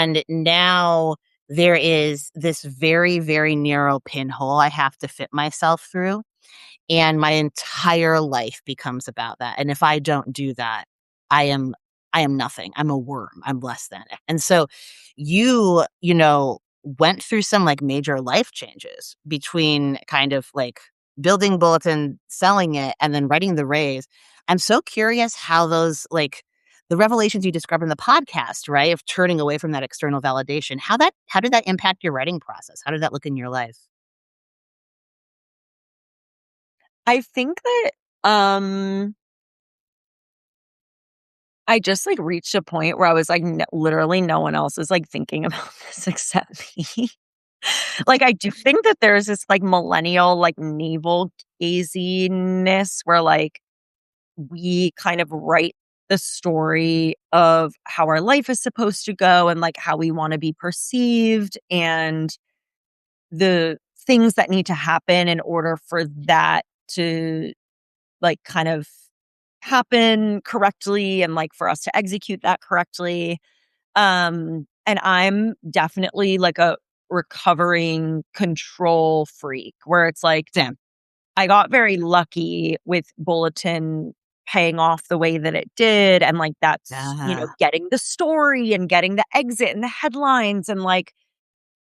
And now there is this very, very narrow pinhole I have to fit myself through. And my entire life becomes about that. And if I don't do that, I am I am nothing. I'm a worm. I'm less than. And so you went through some like major life changes between kind of like building Bulletin, selling it, and then writing the raise. I'm so curious how those like the revelations you described in the podcast, right, of turning away from that external validation, how did that impact your writing process? How did that look in your life? I think that um I just like reached a point where I was like, literally, no one else is like thinking about this except me. Like, I do think that there's this like millennial, like navel gaziness where like we kind of write the story of how our life is supposed to go and like how we want to be perceived and the things that need to happen in order for that to like kind of happen correctly and like for us to execute that correctly. And I'm definitely like a recovering control freak where it's like Sam. I got very lucky with Bulletin paying off the way that it did. And like that's, Yeah. getting the story and getting the exit and the headlines. And like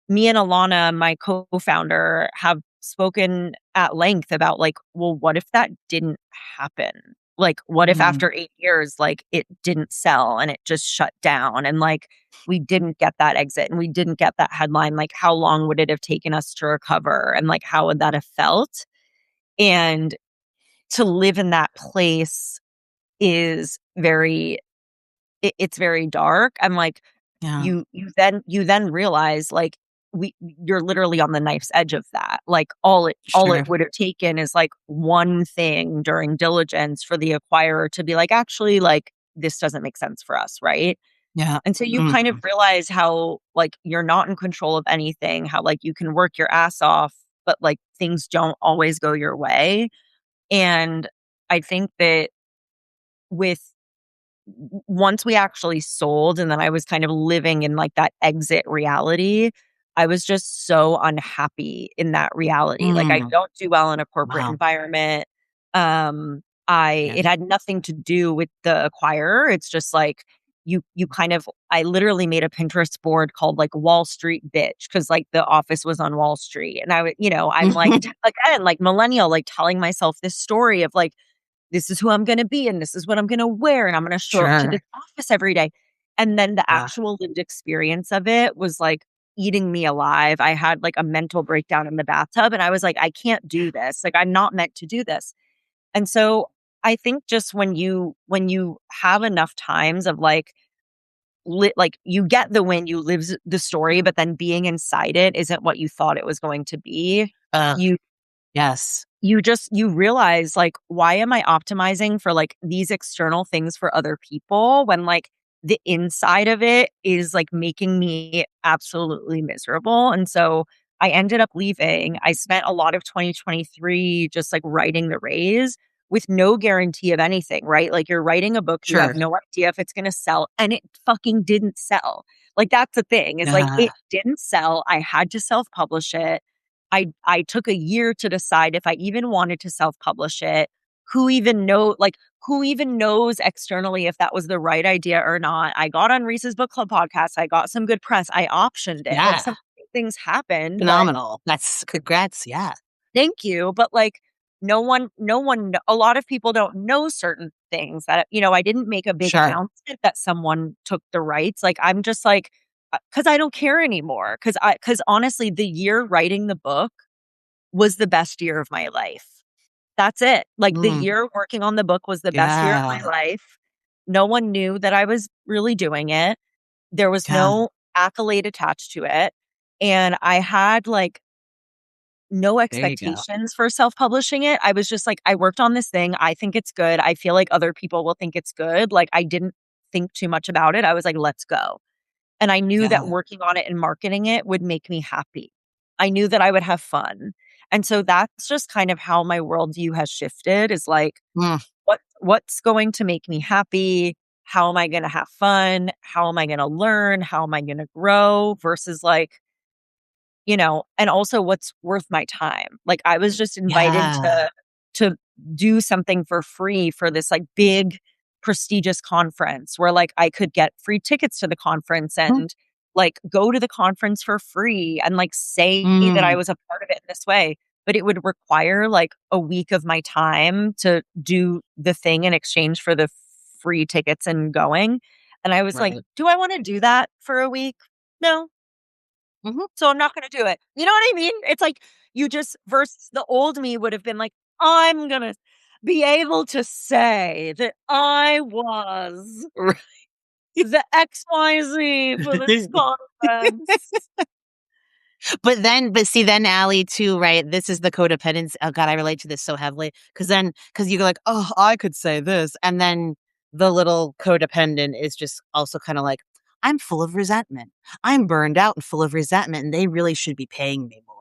me and Alana, my co-founder, have spoken at length about like, well, what if that didn't happen? Like, what if Mhm. after 8 years, like it didn't sell and it just shut down and like we didn't get that exit and we didn't get that headline? Like, how long would it have taken us to recover? And like, how would that have felt? And to live in that place is it's very dark. And like, Yeah. you then realize like you're literally on the knife's edge of that. Like all it Sure. would have taken is like one thing during diligence for the acquirer to be like, actually, like this doesn't make sense for us, right? Yeah. And so you kind of Mhm. realize how like you're not in control of anything, how like you can work your ass off, but like things don't always go your way. And I think that with once we actually sold and then I was kind of living in like that exit reality, I was just so unhappy in that reality. Like I Mm. don't do well in a corporate Wow. environment. I Yeah. it had nothing to do with the acquirer. It's just like you kind of I literally made a Pinterest board called like Wall Street Bitch because like the office was on Wall Street. And I would, I'm like again, like millennial, like telling myself this story of like this is who I'm going to be and this is what I'm going to wear and I'm going to show up to this Sure. office every day. And then the Yeah. actual lived experience of it was like eating me alive. I had like a mental breakdown in the bathtub and I was like, I can't do this. Like I'm not meant to do this. And so I think just when you have enough times of like like you get the win, you live the story, but then being inside it isn't what you thought it was going to be. Uh, You yes. you realize like why am I optimizing for like these external things for other people when like the inside of it is like making me absolutely miserable. And so I ended up leaving. I spent a lot of 2023 just like writing the raise with no guarantee of anything, right? Like you're writing a book, you have Sure. no idea if it's going to sell, and it fucking didn't sell. Like that's the thing, is like Yeah. it didn't sell. I had to self-publish it. I took a year to decide if I even wanted to self-publish it. Who even knows externally if that was the right idea or not? I got on Reese's Book Club podcast. I got some good press. I optioned it. Like Yeah. some things happened, but Phenomenal. That's congrats. Yeah. thank you. But like a lot of people don't know certain things that, I didn't make a big Sure. announcement that someone took the rights. Like I'm just like, cause I don't care anymore. Cause honestly, the year writing the book was the best year of my life. That's it. Like the Mm. year working on the book was the best year of my Yeah. life. No one knew that I was really doing it. There was Yeah. no accolade attached to it. And I had like no There you go. expectations for self-publishing it. I was just like, I worked on this thing. I think it's good. I feel like other people will think it's good. Like I didn't think too much about it. I was like, let's go. And I knew that Yeah. working on it and marketing it would make me happy. I knew that I would have fun. And so that's just kind of how my worldview has shifted, is like Mm. what's going to make me happy? how am I going to have fun? How am I going to learn? How am I going to grow versus like, and also what's worth my time. Like I was just invited Yeah. to do something for free for this like big prestigious conference where like I could get free tickets to the conference Mhm. and like go to the conference for free and like say that I Mm, was a part of it in this way. But it would require like a week of my time to do the thing in exchange for the free tickets and going. And I was like, right. do I want to do that for a week? No, Mhm. so I'm not gonna do it. You know what I mean? It's like you just versus the old me would have been like, I'm gonna be able to say that I was the XYZ for this Right. conference. But see, then Allie too, right? This is the codependence. Oh God, I relate to this so heavily because you're like, oh, I could say this, and then the little codependent is just also kind of like, I'm full of resentment. I'm burned out and full of resentment, and they really should be paying me more.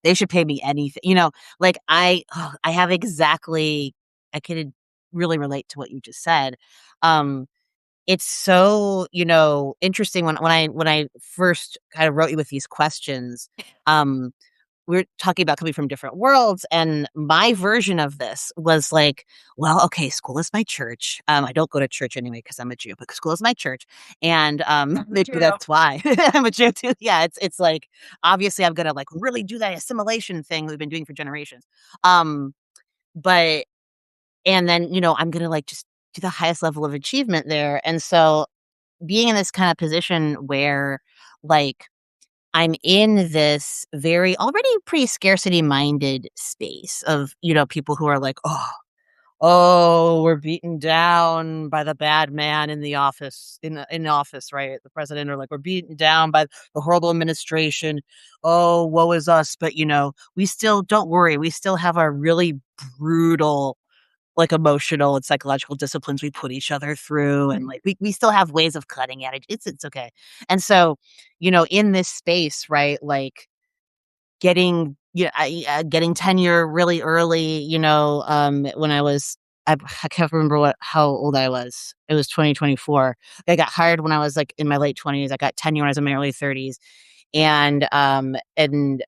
They should pay me anything, Like I have exactly. I could really relate to what you just said. Um, it's so, interesting when I first kind of wrote you with these questions, um, we're talking about coming from different worlds, and my version of this was like, well, okay, school is my church. I don't go to church anyway because I'm a Jew, but school is my church, and Me maybe too. that's why I'm a Jew too. Yeah, it's like obviously I'm gonna like really do that assimilation thing we've been doing for generations. Um, but and then I'm gonna like just do the highest level of achievement there, and so being in this kind of position where like I'm in this very already pretty scarcity minded space of, people who are like, oh, we're beaten down by the bad man in the office, in office, right? The president, or like, we're beaten down by the horrible administration. Oh, woe is us. But, we still, don't worry, we still have our really brutal like emotional and psychological disciplines we put each other through, and like we still have ways of cutting at it. It's okay. And so, in this space, right, like getting tenure really early, when I can't remember how old I was. It was 2024. I got hired when I was like in my late 20s. I got tenure when I was in my early 30s, and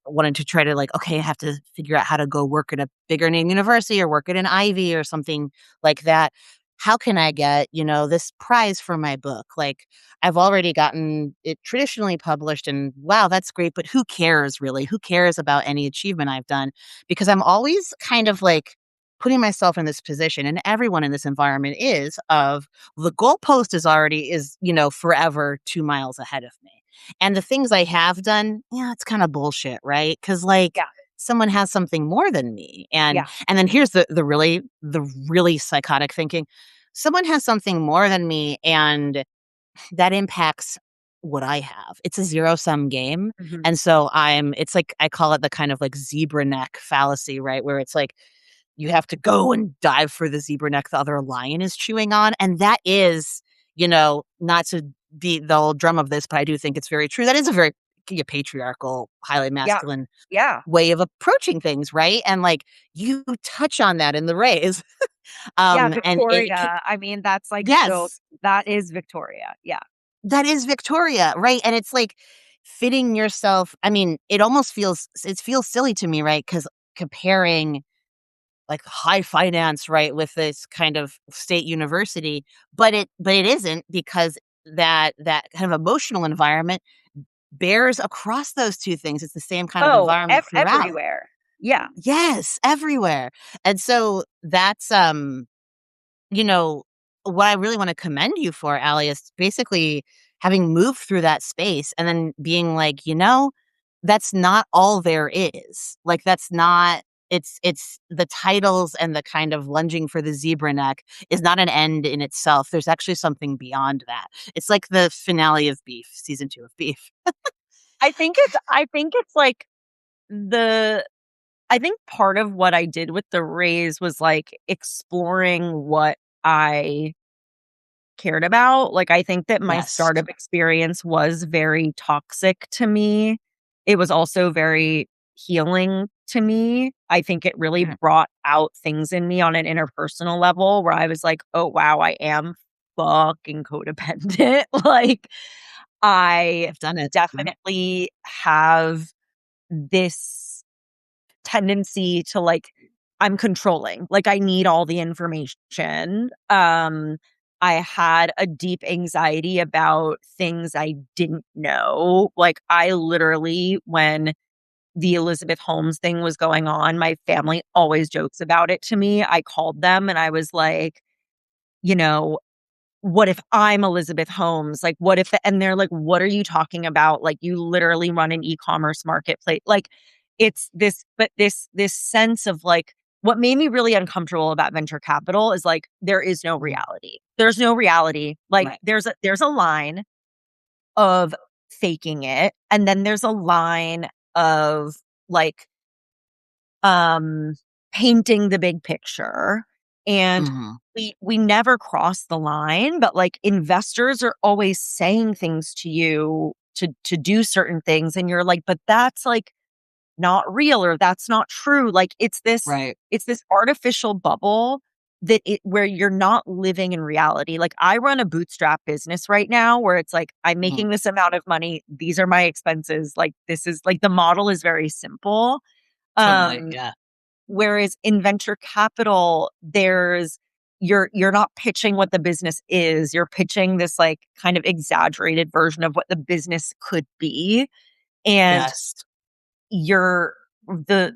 wanted to try to like, okay, I have to figure out how to go work at a bigger name university or work at an Ivy or something like that. How can I get, this prize for my book? Like, I've already gotten it traditionally published, and wow, that's great, but who cares really? Who cares about any achievement I've done? Because I'm always kind of like putting myself in this position, and everyone in this environment is of the goalpost is forever 2 miles ahead of me. And the things I have done, yeah, it's kind of bullshit, right? Because like Yeah. someone has something more than me, and Yeah. then here's the really psychotic thinking: someone has something more than me, and that impacts what I have. It's a zero sum game, Mhm. and so it's like I call it the kind of like zebra neck fallacy, right? Where it's like you have to go and dive for the zebra neck the other lion is chewing on. And that is, not to beat the old drum of this, but I do think it's very true. That is a very patriarchal, highly Yeah. masculine Yeah. way of approaching things, right? And like you touch on that in the rays. Yeah. And it Victoria. I mean, that's like so yes, that is Victoria. Yeah. that is Victoria, right? And it's like fitting yourself. I mean, it feels silly to me, right? Because comparing like high finance, right, with this kind of state university, but it isn't, because that kind of emotional environment bears across those two things. It's the same kind of Oh, environment throughout. everywhere. Yeah. Yes, everywhere. And so that's you know, what I really wanna commend you for, Allie, is basically having moved through that space and then being like, that's not all there is. Like, that's not it's the titles and the kind of lunging for the zebra neck is not an end in itself. There's actually something beyond that. It's like the finale of Beef, season 2 of Beef. I think it's like the I think part of what I did with the raise was like exploring what I cared about. Like, I think that my Yes. startup experience was very toxic to me. It was also very healing to me. I think it really Mm, brought out things in me on an interpersonal level where I was like, oh, wow, I am fucking codependent. Like, I I've done it. Mhm. definitely have this tendency to, like, I'm controlling, like, I need all the information. I had a deep anxiety about things I didn't know. Like, I literally, when the Elizabeth Holmes thing was going on, my family always jokes about it to me. I called them and I was like, you know, "What if I'm Elizabeth Holmes? Like, what if" and they're like, "What are you talking about? Like, you literally run an e-commerce marketplace." Like, it's this but this sense of, like, what made me really uncomfortable about venture capital is, like, there is no Mhm. reality. There's no reality. Like, Right. there's a line of faking it, and then there's a line of, like, um, painting the big picture, and Mhm. we never cross the line, but, like, investors are always saying things to you to do certain things, and you're like, "But that's, like, not real, or that's not true." Like, Right. it's this artificial bubble that it where you're not living in reality. Like, I run a bootstrap business right now where it's like, I'm Mhm. making this amount of money, these are my expenses, like, this is like, the model is very simple. Totally. Um, Yeah. Whereas in venture capital, you're not pitching what the business is, you're pitching this, like, kind of exaggerated version of what the business could be, and Yes. you're the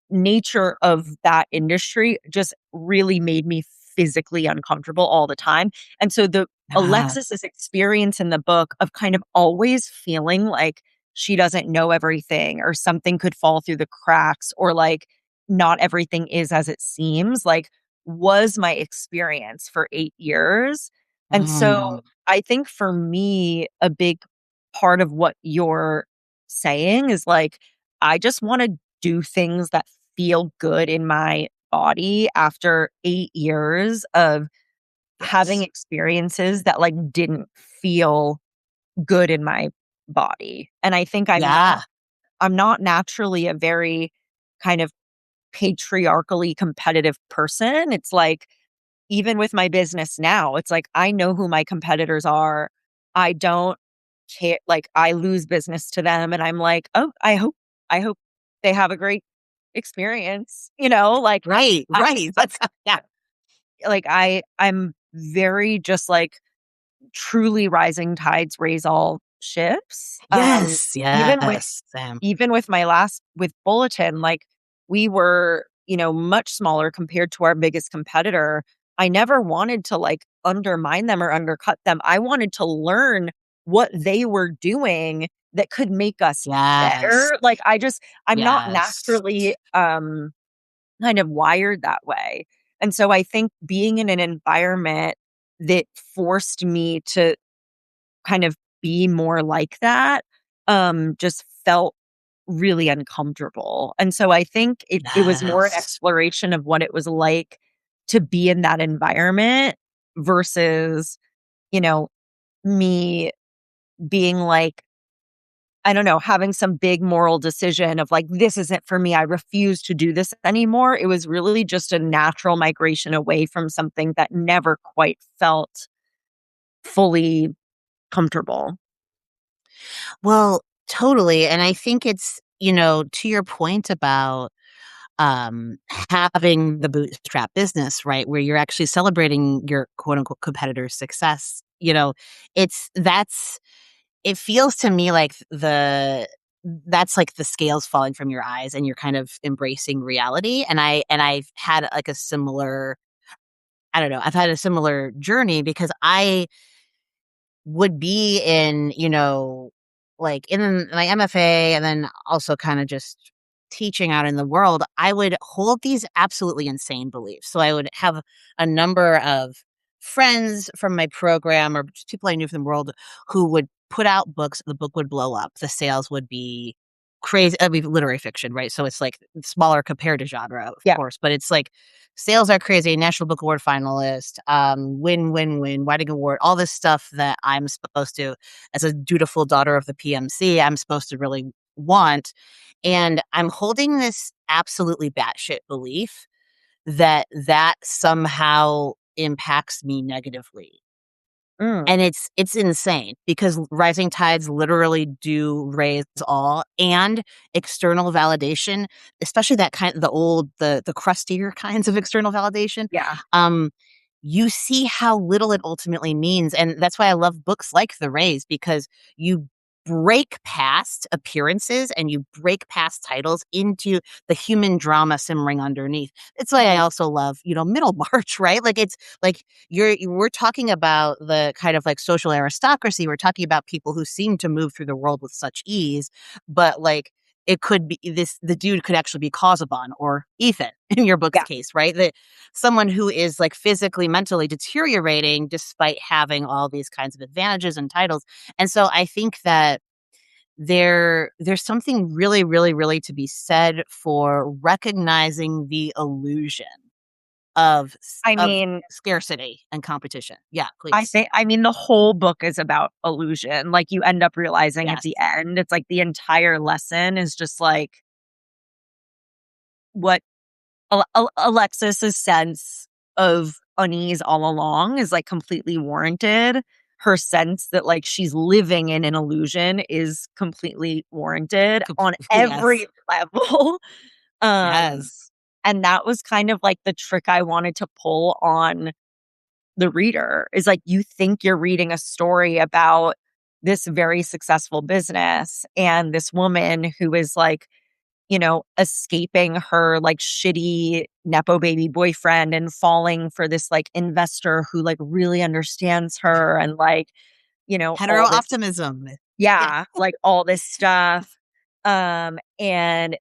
nature of that industry just really made me physically uncomfortable all the time, and so the Yeah. Alexis's experience in the book of kind of always feeling like she doesn't know everything, or something could fall through the cracks, or, like, not everything is as it seems, like, was my experience for 8 years, and so Mm. I think for me, a big part of what you're saying is, like, I just wanna do things that feel good in my body after 8 years of having Yes. experiences that, like, didn't feel good in my body, and I think Yeah. I'm not naturally a very kind of patriarchally competitive person. It's like, even with my business now, it's like, I know who my competitors are. I don't care, like, I lose business to them, and I'm like, "Oh, I hope they have a great experience," like, Right. I Right. That's yeah. I'm very just, like, truly rising tides raise all ships. Yes. Even with Yes. Sam. even with my last with Bulletin, like, we were, much smaller compared to our biggest competitor. I never wanted to, like, undermine them or undercut them. I wanted to learn what they were doing that could make us Yes. better. Like, I'm not Yes. naturally, kind of wired that way. And so I think being in an environment that forced me to kind of be more like that, just felt really uncomfortable. And so I think it was more an Yes. exploration of what it was like to be in that environment versus, you know, me being like, I don't know, having some big moral decision of, like, this isn't for me. I refuse to do this anymore. It was really just a natural migration away from something that never quite felt fully comfortable. Well, totally. And I think it's, to your point about um having the bootstrap business, right, where you're actually celebrating your quote unquote competitor's success, it feels to me like that's like the scales falling from your eyes and you're kind of embracing reality. I've had like a similar, I don't know, I've had a similar journey because I would be in, like in my MFA and then also kind of just teaching out in the world, I would hold these absolutely insane beliefs. So I would have a number of friends from my program or just people I knew from the world who would put out books, the book would blow up, the sales would be crazy. I mean, literary fiction, right? So it's like smaller compared to genre, of Yeah. course, but it's like sales are crazy, National Book Award finalist, win, writing award, all this stuff that I'm supposed to, as a dutiful daughter of the PMC, I'm supposed to really want. And I'm holding this absolutely batshit belief that somehow impacts me negatively. Mm, and it's insane because rising tides literally do raise all, and external validation, especially that kind, the crustier kinds of external validation. yeah. um you see how little it ultimately means, and that's why I love books like The Raise, because you break past appearances and you break past titles into the human drama simmering underneath. It's why I Mm, also love, Middlemarch, right? Like, it's like we're talking about the kind of like social aristocracy. We're talking about people who seem to move through the world with such ease, but like it could be the dude could actually be Casaubon or Ethan in your book's yeah. case, right? That someone who is like physically, mentally deteriorating despite having all these kinds of advantages and titles. And so I think that there's something really, really, really to be said for recognizing the illusion I of mean, scarcity and competition. Yeah, I please. think, I mean, the whole book is about illusion. Like, you end up realizing at Yes. the end, it's like the entire lesson is just like what Alexis's sense of unease all along is like completely warranted. Her sense that like she's living in an illusion is completely warranted on Yes. every level. Um, Yes. and that was kind of like the trick I wanted to pull on the reader, is like, you think you're reading a story about this very successful business and this woman who is like, escaping her like shitty Nepo baby boyfriend and falling for this like investor who like really understands her and like, Hetero all this, optimism. Yeah. yeah, like all this stuff. And,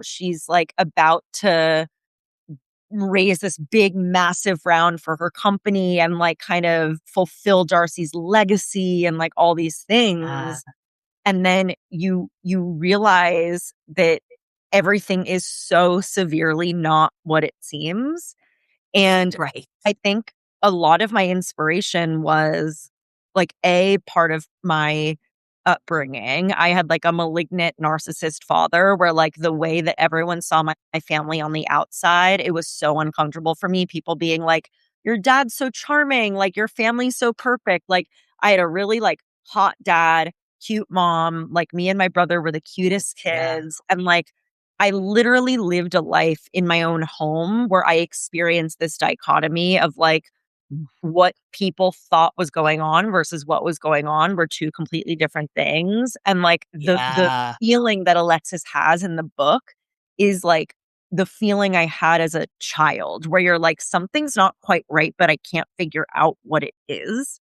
she's like about to raise this big, massive round for her company and like kind of fulfill Darcy's legacy and like all these Uh, things. And then you realize that everything is so severely not what it seems. And right. I think a lot of my inspiration was like a part of my upbringing. I had like a malignant narcissist father where like the way that everyone saw my family on the outside, it was so uncomfortable for me. People being like, your dad's so charming, like your family's so perfect. Like I had a really like hot dad, cute mom, like me and my brother were the cutest Yeah. kids. And like I literally lived a life in my own home where I experienced this dichotomy of like what people thought was going on versus what was going on were two completely different things. And like the Yeah. feeling that Alexis has in the book is like the feeling I had as a child, where you're like, something's not quite right, but I can't figure out what it is.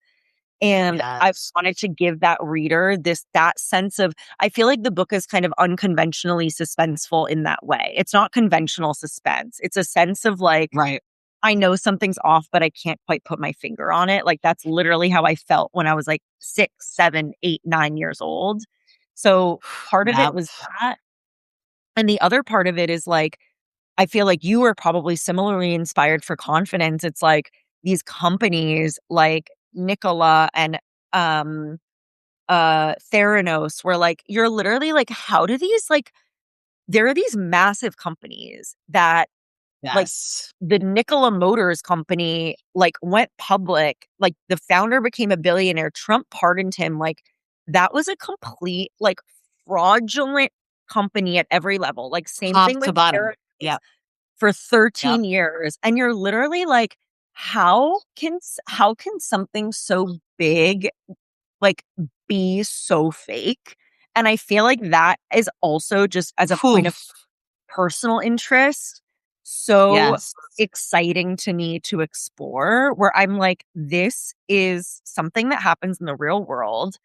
And I Yes. wanted to give that reader that sense of, I feel like the book is kind of unconventionally suspenseful in that way. It's not conventional suspense. It's a sense of like, Right. I know something's off, but I can't quite put my finger on it. Like that's literally how I felt when I was like 6, 7, 8, 9 years old. So part of it Yep. was that. And the other part of it is like, I feel like you were probably similarly inspired for confidence. It's like these companies like Nicola and um Theranos, where like you're literally like, how do these like, there are these massive companies that like Yes. the Nikola Motors company like went public, like the founder became a billionaire, Trump pardoned him, like that was a complete like fraudulent company at every level. Like same Top thing with to bottom. Paradise Yep. for Yep. 13 years, and you're literally like, how can something so big like be so fake? And I feel like that is also just as a Whew. point of personal interest, so Yes. exciting to me to explore, where I'm like, this is something that happens in the real world.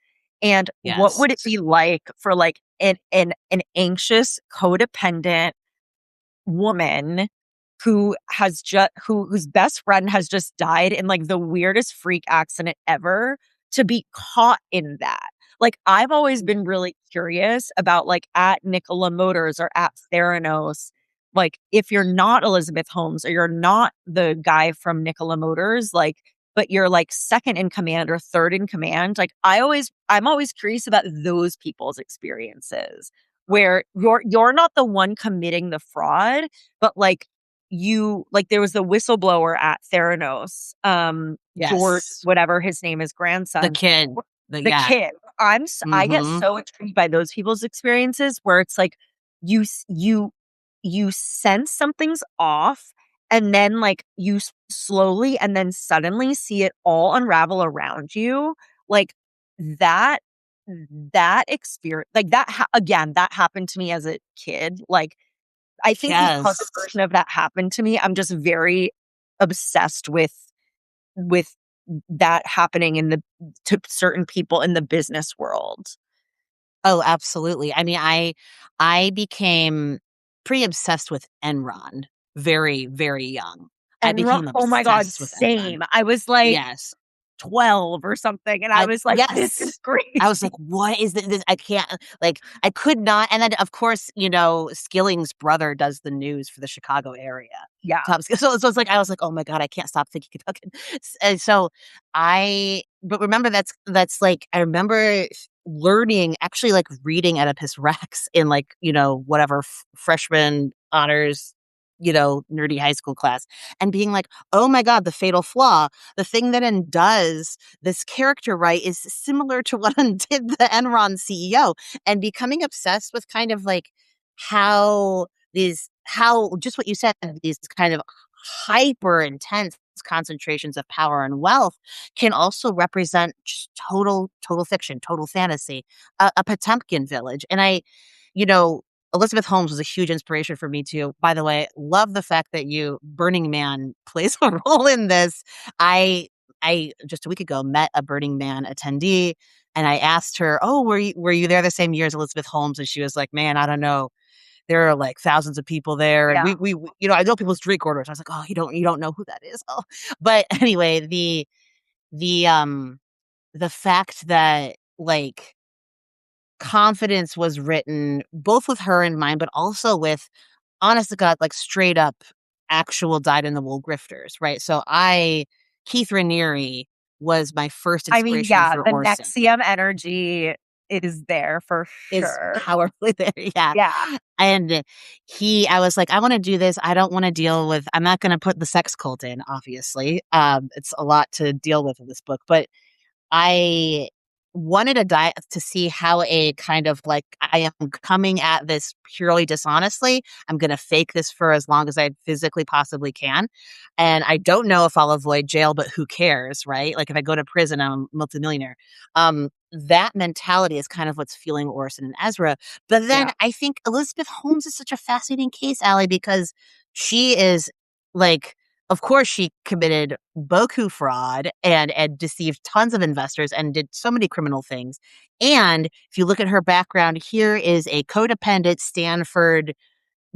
And what Yes. would it be like for like an anxious, codependent woman who has just whose best friend has just died in like the weirdest freak accident ever, to be caught in that. Like I've always been really curious about like at Nikola Motors or at Theranos, like if you're not Elizabeth Holmes or you're not the guy from Nikola Motors, like but you're like second in command or third in command, like I'm always curious about those people's experiences where you're not the one committing the fraud, but like there was the whistleblower at Theranos, George, Yes. whatever his name is, The grandson, kid. the Yeah. kid. I get Mhm. so intrigued by those people's experiences where it's like you s you sense something's off, and then, like, slowly and then suddenly see it all unravel around you. Like, that that experience, like, again, that happened to me as a kid. Like, I think because Yes. a version of that happened to me, I'm just very obsessed with that happening to certain people in the business world. Oh, absolutely. I mean, I became pretty obsessed with Enron very, very young. I Enron, became oh my god, obsessed with Enron. same. I was, like, Yes. 12 or something, and I I was like, "This is yes. I was like, crazy." "What is this?" I can't like, I could not and then, of course, Skilling's brother does the news for the Chicago area. Yeah, So it's like I was like, "Oh my god, I can't stop thinking about it." And so I but remember that's like I remember learning actually, like, reading Oedipus Rex in, like, whatever freshman honors, nerdy high school class and being like, "Oh my god, the fatal flaw. The thing that undoes this character right is similar to what undid the Enron CEO," and becoming obsessed with kind of like how just what you said, these kind of hyper intense concentrations of power and wealth can also represent just total fiction, total fantasy, a Potemkin village. And you know, Elizabeth Holmes was a huge inspiration for me too. By the way, love the fact that Burning Man plays a role in this. I I just a week ago met a Burning Man attendee and I asked her, "Oh, were you there the same year as Elizabeth Holmes?" And she was like, "Man, I don't know. There are like thousands of people there, and yeah. I know people's drink orders." I was like, "Oh, you don't know who that is." Oh, but anyway, the the fact that like confidence was written both with her in mind, but also with honest to God, like straight up actual dyed in the wool grifters, right? So Keith Raniere was my first I mean, inspiration yeah, for the Orson. Nexium energy is there for Is sure. powerfully there, yeah. Yeah, And I was like, "I wanna do this, I don't wanna deal with" I'm not gonna put the sex cult in, obviously, it's a lot to deal with in this book, but I wanted to see how a kind of like, I am coming at this purely dishonestly. I'm gonna fake this for as long as I physically possibly can, and I don't know if I'll avoid jail, but who cares, right? Like, if I go to prison, I'm a multimillionaire. That mentality is kind of what's fueling Orson and Ezra, but then yeah, I think Elizabeth Holmes is such a fascinating case, Allie, because she is, like of course, she committed beaucoup fraud and deceived tons of investors and did so many criminal things. And if you look at her background, here is a codependent Stanford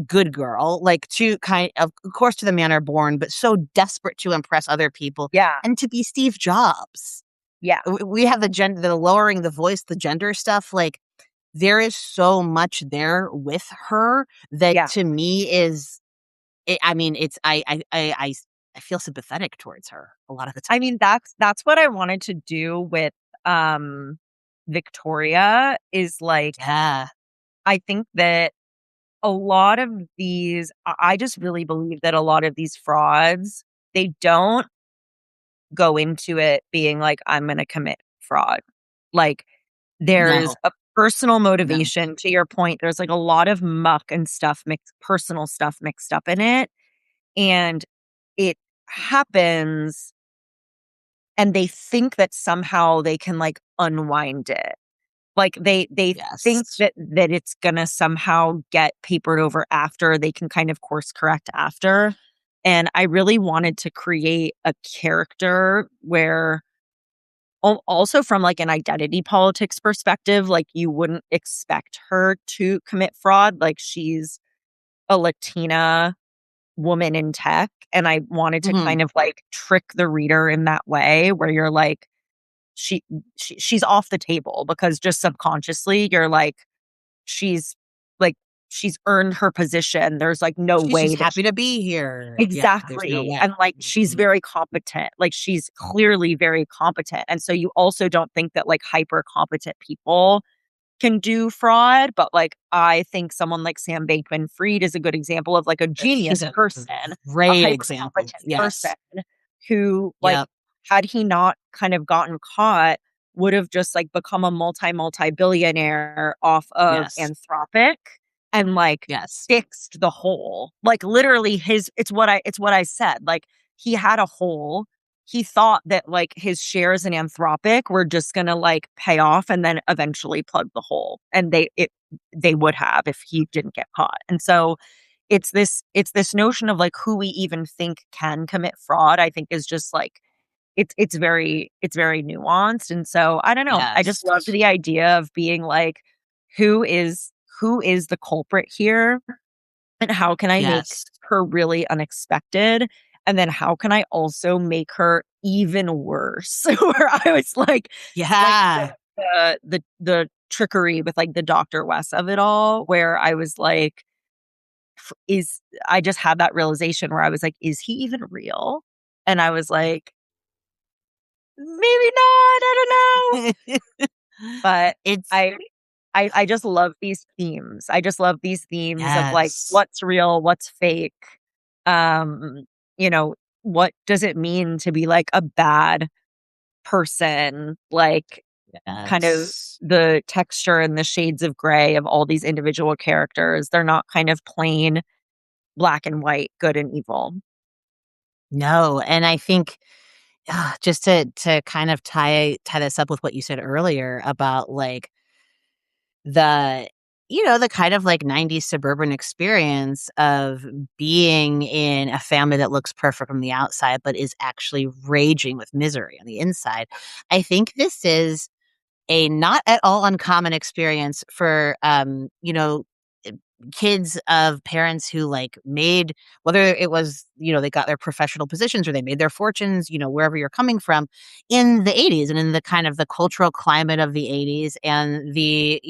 good girl, like to of course, to the manner born, but so desperate to impress other people yeah, and to be Steve Jobs. yeah. We have the lowering the voice, the gender stuff. Like there is so much there with her that Yeah. to me is I mean, it's I feel sympathetic towards her a lot of the time. I mean, that's what I wanted to do with, um, Victoria is, like, Yeah, I think that a lot of I just really believe that a lot of these frauds, they don't go into it being like, "I'm gonna commit fraud." Like, there's no, a personal no. motivation, to your point, there's, like, a lot of muck and stuff personal stuff mixed up in it, and it happens, and they think that somehow they can, like, unwind it. Like, they think Yes. that it's gonna somehow get papered over after, they can kind of course correct after, and I really wanted to create a character where also from, like, an identity politics perspective, like, you wouldn't expect her to commit fraud, like, she's a Latina woman in tech, and I wanted to Mhm. kind of, like, trick the reader in that way where you're like, she she's off the table because just subconsciously you're like, she's like, she's earned her position. There's, like, no She's way just that happy to be here. Yeah, there's no exactly, way. and, like, she's Mhm. very competent, like, she's clearly very competent, and so you also don't think that, like, hyper competent people can do fraud, but like I think someone like Sam Bankman-Fried is a good example of like a He's genius a person, a great hyper example. competent person Yes. who like Yep. had he not kind of gotten caught would have just like become a multi billionaire off of Yes. Anthropic and like Yes. fixed the hole. Like literally his it's what I said. Like he had a hole. He thought that like his shares in Anthropic were just going to like pay off and then eventually plug the hole. And they would have if he didn't get caught. And so it's this notion of like who we even think can commit fraud, I think is just like it's very nuanced. And so I don't know. I just loved Yes. the idea of being like, who is who is the culprit here? And how can I make Yes. her really unexpected? And then how can I also make her even worse? Where I was like Yeah. the trickery with like the Dr. West of it all, where I was like, is I just had that realization where I was like, is he even real? And I was like, maybe not, I don't know. But It's I I just love these themes. I just love these themes of like yes. what's real, what's fake. Um, you know, what does it mean to be like a bad person? Like kind of Yes. the texture and the shades of gray of all these individual characters. They're not kind of plain black and white, good and evil. No, and I think just to kind of tie this up with what you said earlier about like the the kind of like 90s suburban experience of being in a family that looks perfect from the outside but is actually raging with misery on the inside. I think this is a not at all uncommon experience for eh, kids of parents who like made, whether it was they got their professional positions or they made their fortunes, wherever you're coming from, in the 80s and in the kind of the cultural climate of the 80s and the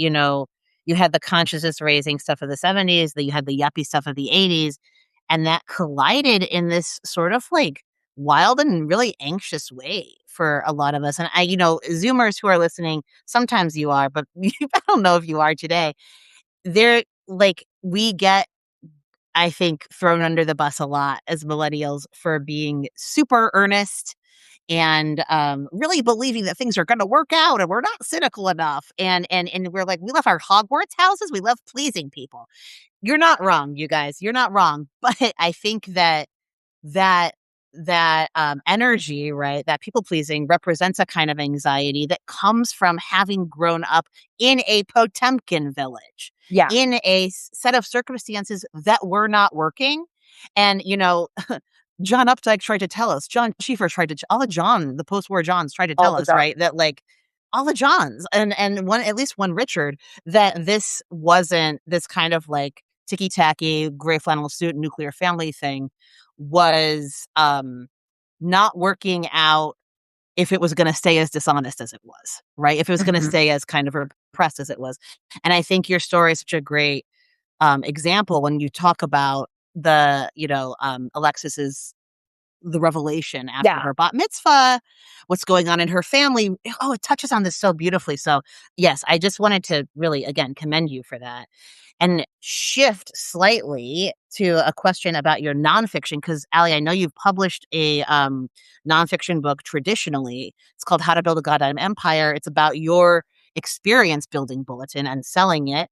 you had the consciousness raising stuff of the 70s, that you had the yuppie stuff of the 80s, and that collided in this sort of like wild and really anxious way for a lot of us. And Zoomers who are listening, sometimes you are, but I don't know if you are today. They're like, we get, I think, thrown under the bus a lot as millennials for being super earnest and really believing that things are going to work out, and we're not cynical enough. And we're like, we love our Hogwarts houses. We love pleasing people. You're not wrong, you guys. You're not wrong. But I think that energy, right, that people pleasing represents a kind of anxiety that comes from having grown up in a Potemkin village, Yeah, in a set of circumstances that were not working. And John Updike tried to tell us, John Schieffer tried to, all the John, the post-war Johns tried to all tell the us, time. right, that like all the Johns and one, at least one Richard, that this wasn't this kind of like ticky tacky gray flannel suit nuclear family thing was not working out if it was going to stay as dishonest as it was, right? If it was going to Mhm. stay as kind of repressed as it was. And I think your story is such a great example when you talk about Alexis's the revelation after Yeah. her bat mitzvah, what's going on in her family. Oh, it touches on this so beautifully. So, yes, I just wanted to really, again, commend you for that and shift slightly to a question about your nonfiction. Because, Ali, I know you've published a nonfiction book traditionally. It's called How to Build a Goddamn Empire. It's about your experience building Bulletin and selling it.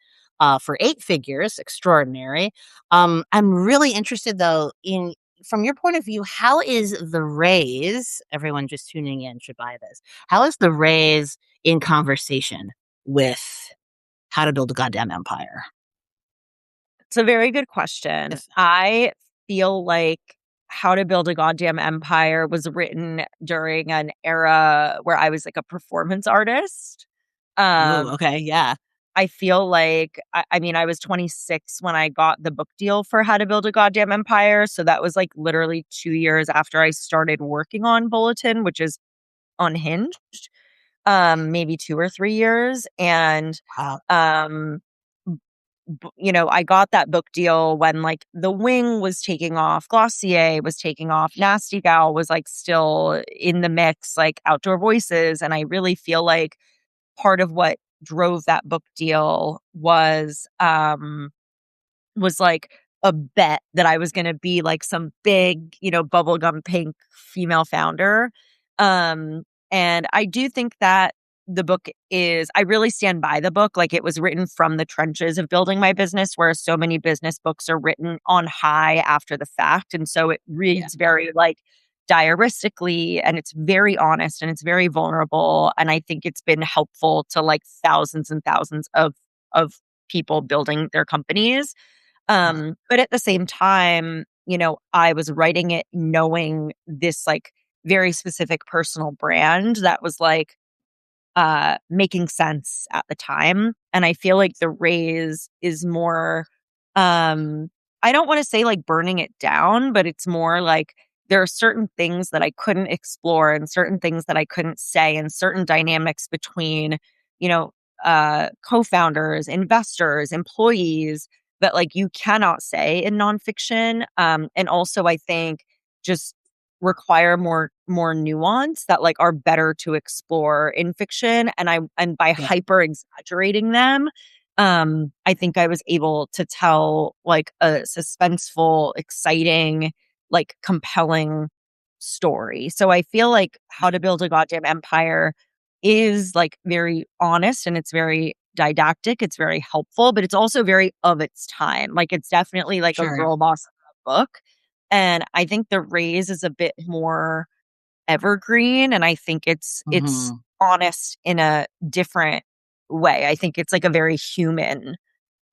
For 8 figures, extraordinary. I'm really interested, though, in from your point of view, how is the raise, everyone just tuning in should buy this. How is the raise in conversation with how to build a goddamn empire? It's a very good question. If I feel like How to Build a Goddamn Empire was written during an era where I was like a performance artist. Ooh, Um, okay, yeah. I feel like I mean, I was 26 when I got the book deal for How to Build a Goddamn Empire. So that was like literally 2 years after I started working on Bulletin, which is unhinged. Maybe 2 or 3 years. And Wow. um I got that book deal when like The Wing was taking off, Glossier was taking off, Nasty Gal was like still in the mix, like Outdoor Voices. And I really feel like part of what drove that book deal was like a bet that I was gonna be like some big, bubblegum pink female founder. Um, and I do think that the book I really stand by the book. Like, it was written from the trenches of building my business, whereas so many business books are written on high after the fact. And so it Yeah. reads very like diaristically, and it's very honest and it's very vulnerable. And I think it's been helpful to like thousands and thousands of people building their companies. Uh, But at the same time, I was writing it knowing this like very specific personal brand that was like making sense at the time. And I feel like the raise is more, I don't want to say like burning it down, but it's more like there are certain things that I couldn't explore and certain things that I couldn't say and certain dynamics between, you know, co-founders, investors, employees that like you cannot say in nonfiction. And also I think just require more nuance that like are better to explore in fiction. And by yeah. hyper exaggerating them, I think I was able to tell like a suspenseful, exciting, like compelling story. So I feel like How to Build a Goddamn Empire is like very honest and it's very didactic, it's very helpful, but it's also very of its time. Like, it's definitely like a Sure. girl boss book. And I think The Raise is a bit more evergreen, and I think it's Mhm. honest in a different way. I think it's like a very human,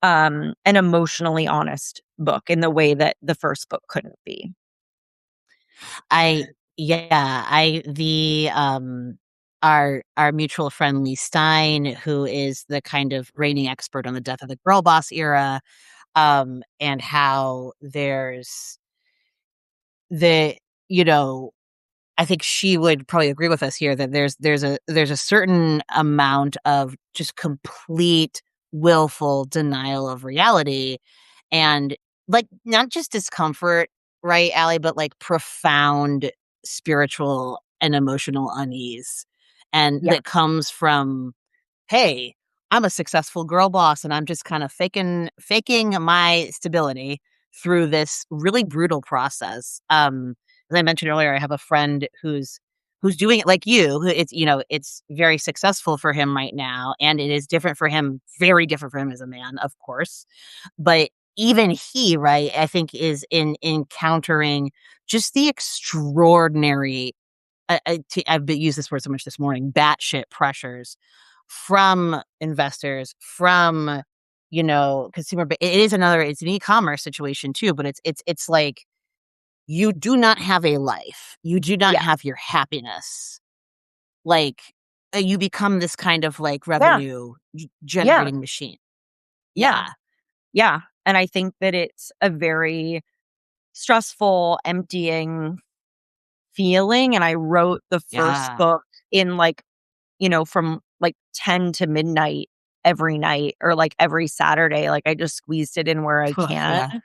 and emotionally honest book in the way that the first book couldn't be. I yeah, I the our mutual friend Lee Stein, who is the kind of reigning expert on the death of the girl boss era, and how there's the you know I think she would probably agree with us here that there's a certain amount of just complete willful denial of reality and, like, not just discomfort, right, Allie, but, like, profound spiritual and emotional unease, and Yeah. that comes from, "Hey, I'm a successful girl boss, and I'm just kinda faking my stability through this really brutal process." As I mentioned earlier, I have a friend who's doing it like you, who it's very successful for him right now, and it is different for him very different for him as a man, of course. But even he, right, I think is in encountering just the extraordinary I've been used this word so much this morning, batshit pressures from investors, from, consumer but it is another it's an e-commerce situation too, but it's like you do not have a life. You do not Yeah. have your happiness. Like, you become this kind of, like, Yeah. revenue Yeah. generating machine. Yeah. Yeah. Yeah. And I think that it's a very stressful, emptying feeling. And I wrote the first Yeah. book in like, from like 10 to midnight every night or like every Saturday. Like, I just squeezed it in where I Phew, can. yeah.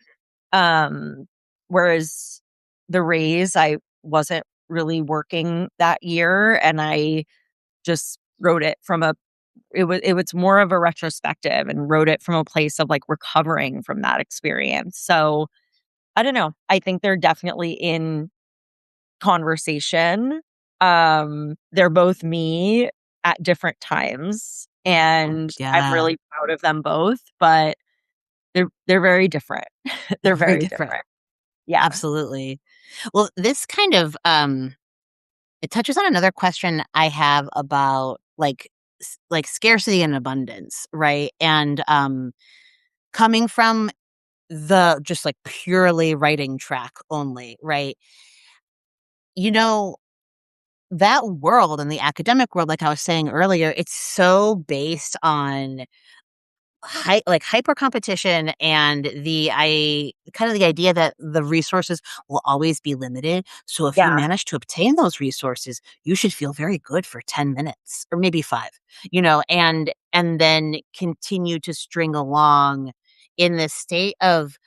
Um, Whereas The Raise, I wasn't really working that year. And I just wrote it from it was more of a retrospective and wrote it from a place of like recovering from that experience. So I don't know. I think they're definitely in conversation. They're both me at different times, and I'm Yeah. really proud of them both, but they're very different. They're Very very different. different. Yeah. Absolutely. Well, this kind of, it touches on another question I have about, like, scarcity and abundance, right? And, coming from the just, like, purely writing track only, right? You know, that world and the academic world, like I was saying earlier, it's so based on hyper competition and the idea that the resources will always be limited. So if you Yeah. manage to obtain those resources, you should feel very good for 10 minutes or maybe 5, and then continue to string along in this state of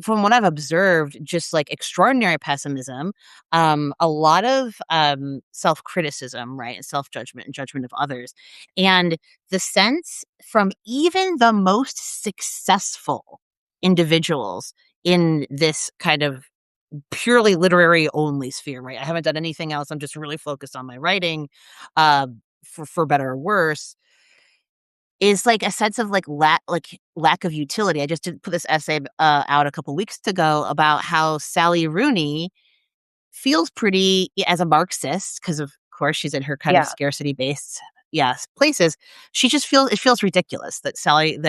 from what I've observed, just like extraordinary pessimism, a lot of self criticism, right, and self judgment and judgment of others, and the sense from even the most successful individuals in this kind of purely literary only sphere, right? I haven't done anything else. I'm just really focused on my writing, uh, for better or worse, is like a sense of lack of utility. I just did put this essay out a couple weeks ago about how Sally Rooney feels pretty as a Marxist, because of course she's in her kind of Yeah. scarcity based, yes, places. She just feels ridiculous that Sally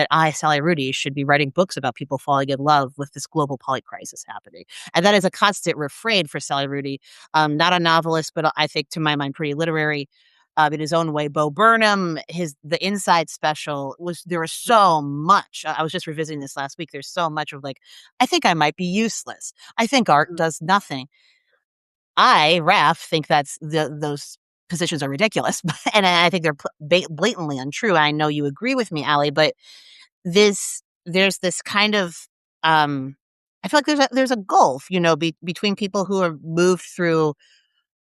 Rooney should be writing books about people falling in love with this global poly crisis happening. And that is a constant refrain for Sally Rooney. Not a novelist, but I think to my mind pretty literary. In his own way, Bo Burnham, the Inside special was there was so much. I was just revisiting this last week. There's so much of like, I think I might be useless. I think art does nothing. Raph, think those positions are ridiculous, and I think they're blatantly untrue. I know you agree with me, Ali, but there's this kind of I feel like there's a gulf, between people who are moved through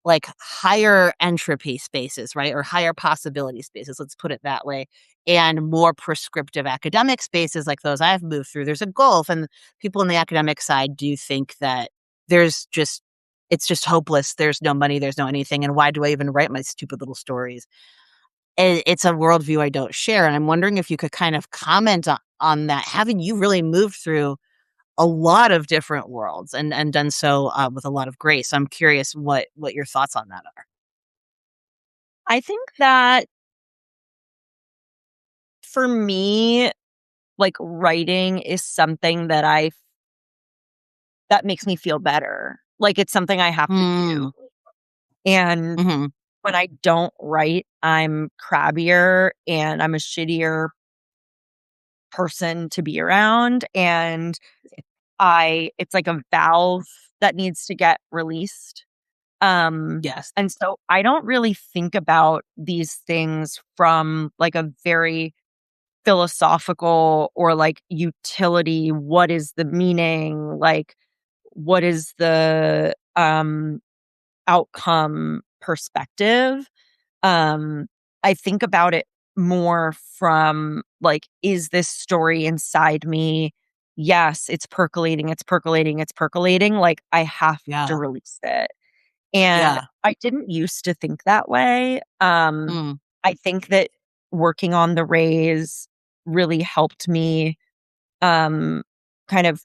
like higher entropy spaces, right? Or higher possibility spaces, let's put it that way. And more prescriptive academic spaces like those I've moved through. There's a gulf. And people on the academic side do think that there's just, it's just hopeless. There's no money, there's no anything. And why do I even write my stupid little stories? It's a worldview I don't share. And I'm wondering if you could kind of comment on that. Haven't you really moved through a lot of different worlds and done so with a lot of grace? I'm curious what your thoughts on that are. I think that for me, like, writing is something that makes me feel better. Like, it's something I have to do. Mm, And mhm. when I don't write, I'm crabbier and I'm a shittier person to be around, and it's like a valve that needs to get released. Yes. And so I don't really think about these things from like a very philosophical or like utility. What is the meaning? Like, what is the outcome perspective? Um, I think about it more from like, is this story inside me? Yes, it's percolating, it's percolating, it's percolating. Like, I have to Yeah. release it. And Yeah. I didn't used to think that way. Mm, I think that working on the raise really helped me um, kind of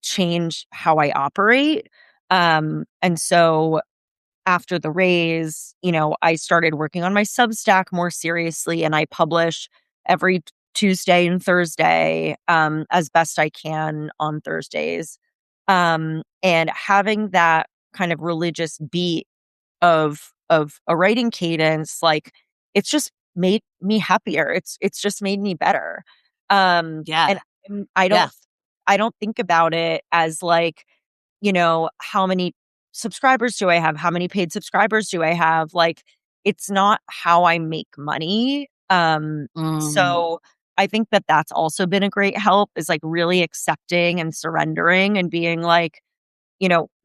change how I operate. And so after the raise, I started working on my Substack more seriously, and I publish every Tuesday and Thursday, as best I can on Thursdays. And having that kind of religious beat of a writing cadence, like, it's just made me happier. It's just made me better. yeah. And I Yeah. don't think about it as like, how many subscribers do I have? How many paid subscribers do I have? Like, it's not how I make money. Mm, So I think that that's also been a great help, is like really accepting and surrendering and being like,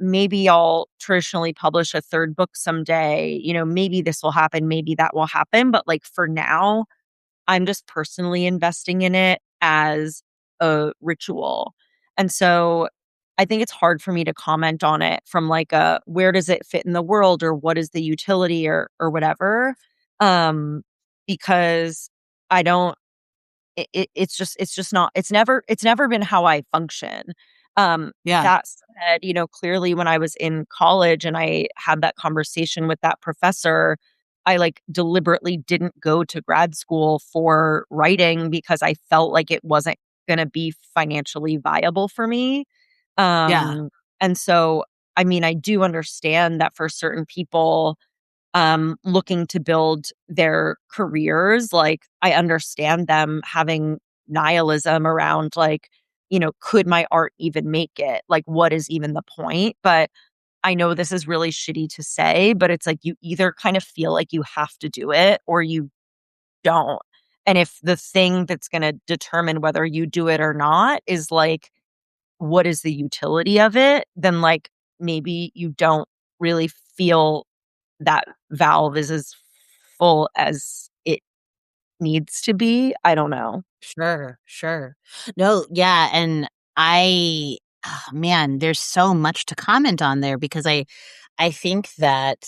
maybe I'll traditionally publish a third book someday. Maybe this will happen, maybe that will happen. But like, for now, I'm just personally investing in it as a ritual. And so I think it's hard for me to comment on it from like a, where does it fit in the world, or what is the utility, or whatever. Um, because I don't it's just not, it's never been how I function. yeah. That said, clearly when I was in college and I had that conversation with that professor, I like deliberately didn't go to grad school for writing because I felt like it wasn't going to be financially viable for me. Yeah. And so, I mean, I do understand that for certain people, looking to build their careers, like, I understand them having nihilism around, like, could my art even make it? Like, what is even the point? But I know this is really shitty to say, but it's like, you either kind of feel like you have to do it or you don't. And if the thing that's going to determine whether you do it or not is like what is the utility of it, then like maybe you don't really feel that valve is as full as it needs to be. I don't know. Sure, sure. No, yeah, and man, there's so much to comment on there because I think that